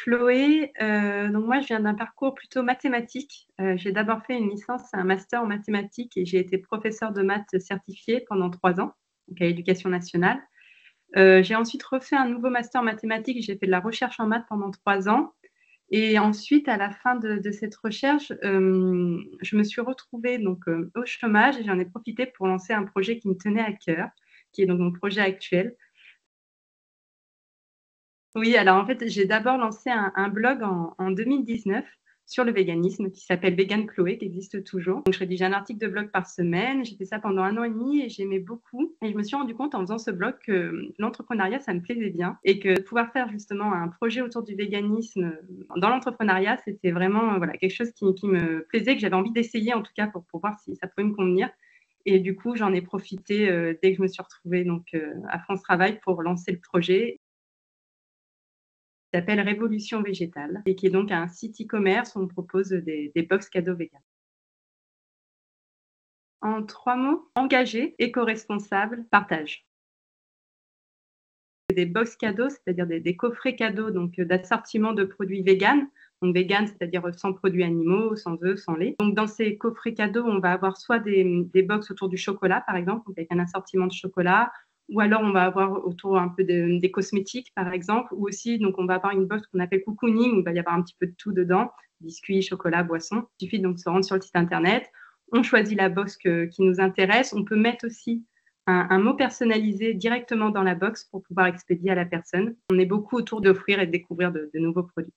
Chloé, donc moi je viens d'un parcours plutôt mathématique. J'ai d'abord fait une licence et un master en mathématiques et j'ai été professeure de maths certifiée pendant 3 ans, donc à l'éducation nationale. J'ai ensuite refait un nouveau master en mathématiques, j'ai fait de la recherche en maths pendant 3 ans et ensuite à la fin de cette recherche, je me suis retrouvée donc, au chômage et j'en ai profité pour lancer un projet qui me tenait à cœur, qui est donc mon projet actuel. Oui, alors en fait, j'ai d'abord lancé un blog en 2019 sur le véganisme qui s'appelle Vegan Chloé, qui existe toujours. Donc je rédige un article de blog par semaine. J'ai fait ça pendant 1 an et demi et j'aimais beaucoup et je me suis rendu compte en faisant ce blog que l'entrepreneuriat, ça me plaisait bien et que pouvoir faire justement un projet autour du véganisme, dans l'entrepreneuriat, c'était vraiment, voilà, quelque chose qui me plaisait, que j'avais envie d'essayer en tout cas pour voir si ça pouvait me convenir et du coup, j'en ai profité, dès que je me suis retrouvée donc, à France Travail pour lancer le projet s'appelle Révolution végétale et qui est donc un site e-commerce où on propose des box cadeaux véganes. En 3 mots, engagé, éco-responsable, partage. Des box cadeaux, c'est-à-dire des coffrets cadeaux donc d'assortiment de produits véganes. Donc véganes, c'est-à-dire sans produits animaux, sans œufs, sans lait. Donc dans ces coffrets cadeaux, on va avoir soit des box autour du chocolat, par exemple, donc avec un assortiment de chocolat, ou alors on va avoir autour un peu des cosmétiques, par exemple, ou aussi donc on va avoir une box qu'on appelle cocooning, où il va y avoir un petit peu de tout dedans, biscuits, chocolat, boissons. Il suffit donc de se rendre sur le site internet, on choisit la box qui nous intéresse. On peut mettre aussi un mot personnalisé directement dans la box pour pouvoir expédier à la personne. On est beaucoup autour d'offrir et de découvrir de nouveaux produits.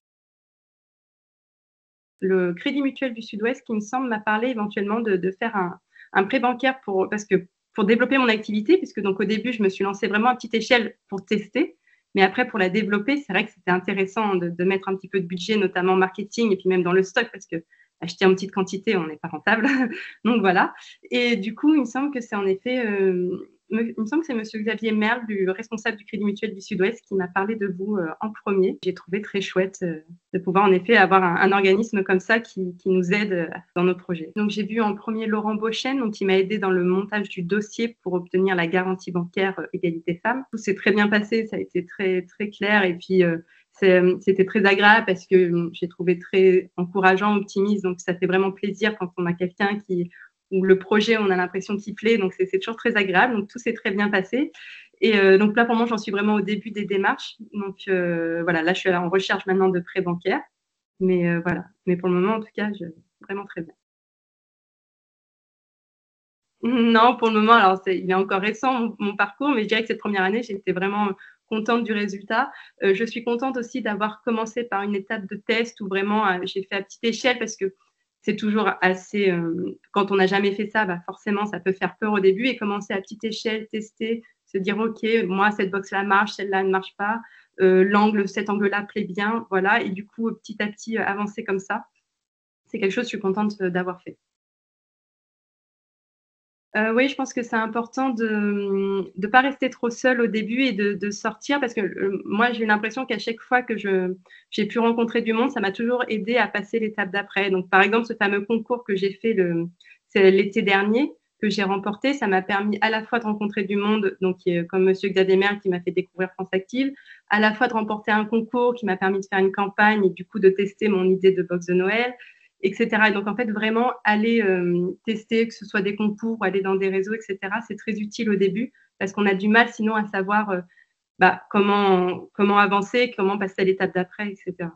Le Crédit Mutuel du Sud-Ouest, qui me semble, m'a parlé éventuellement de faire un prêt bancaire parce que pour développer mon activité, puisque donc au début, je me suis lancée vraiment à petite échelle pour tester. Mais après, pour la développer, c'est vrai que c'était intéressant de mettre un petit peu de budget, notamment marketing et puis même dans le stock, parce que acheter en petite quantité, on n'est pas rentable. Donc voilà. Et du coup, il me semble que c'est en effet, il me semble que c'est Monsieur Xavier Merle, le responsable du Crédit Mutuel du Sud-Ouest, qui m'a parlé de vous en premier. J'ai trouvé très chouette de pouvoir en effet avoir un organisme comme ça qui nous aide dans nos projets. Donc j'ai vu en premier Laurent Beauchesne, donc, qui m'a aidé dans le montage du dossier pour obtenir la garantie bancaire égalité femmes. Tout s'est très bien passé, ça a été très, très clair et puis c'était très agréable parce que j'ai trouvé très encourageant, optimiste, donc ça fait vraiment plaisir quand on a quelqu'un où le projet, on a l'impression qu'il plaît, donc c'est toujours très agréable, donc tout s'est très bien passé. Et donc là, pour moi, j'en suis vraiment au début des démarches. Donc voilà, là, je suis en recherche maintenant de prêt bancaire. Mais voilà. Mais pour le moment, en tout cas, vraiment très bien. Non, pour le moment, alors il est encore récent mon parcours, mais je dirais que cette première année, j'étais vraiment contente du résultat. Je suis contente aussi d'avoir commencé par une étape de test où vraiment j'ai fait à petite échelle parce que c'est toujours assez, quand on n'a jamais fait ça, bah forcément, ça peut faire peur au début et commencer à petite échelle, tester, se dire, OK, moi, cette box-là marche, celle-là ne marche pas, cet angle-là plaît bien, voilà. Et du coup, petit à petit, avancer comme ça, c'est quelque chose que je suis contente d'avoir fait. Oui, je pense que c'est important de pas rester trop seul au début et de sortir parce que, moi, j'ai eu l'impression qu'à chaque fois que j'ai pu rencontrer du monde, ça m'a toujours aidée à passer l'étape d'après. Donc, par exemple, ce fameux concours que j'ai fait c'est l'été dernier, que j'ai remporté, ça m'a permis à la fois de rencontrer du monde, donc comme monsieur Xavier Merle qui m'a fait découvrir France Active, à la fois de remporter un concours qui m'a permis de faire une campagne et du coup de tester mon idée de box de Noël et cetera. Et donc, en fait, vraiment aller tester, que ce soit des concours ou aller dans des réseaux, et cetera, c'est très utile au début parce qu'on a du mal sinon à savoir bah, comment avancer, comment passer à l'étape d'après, et cetera.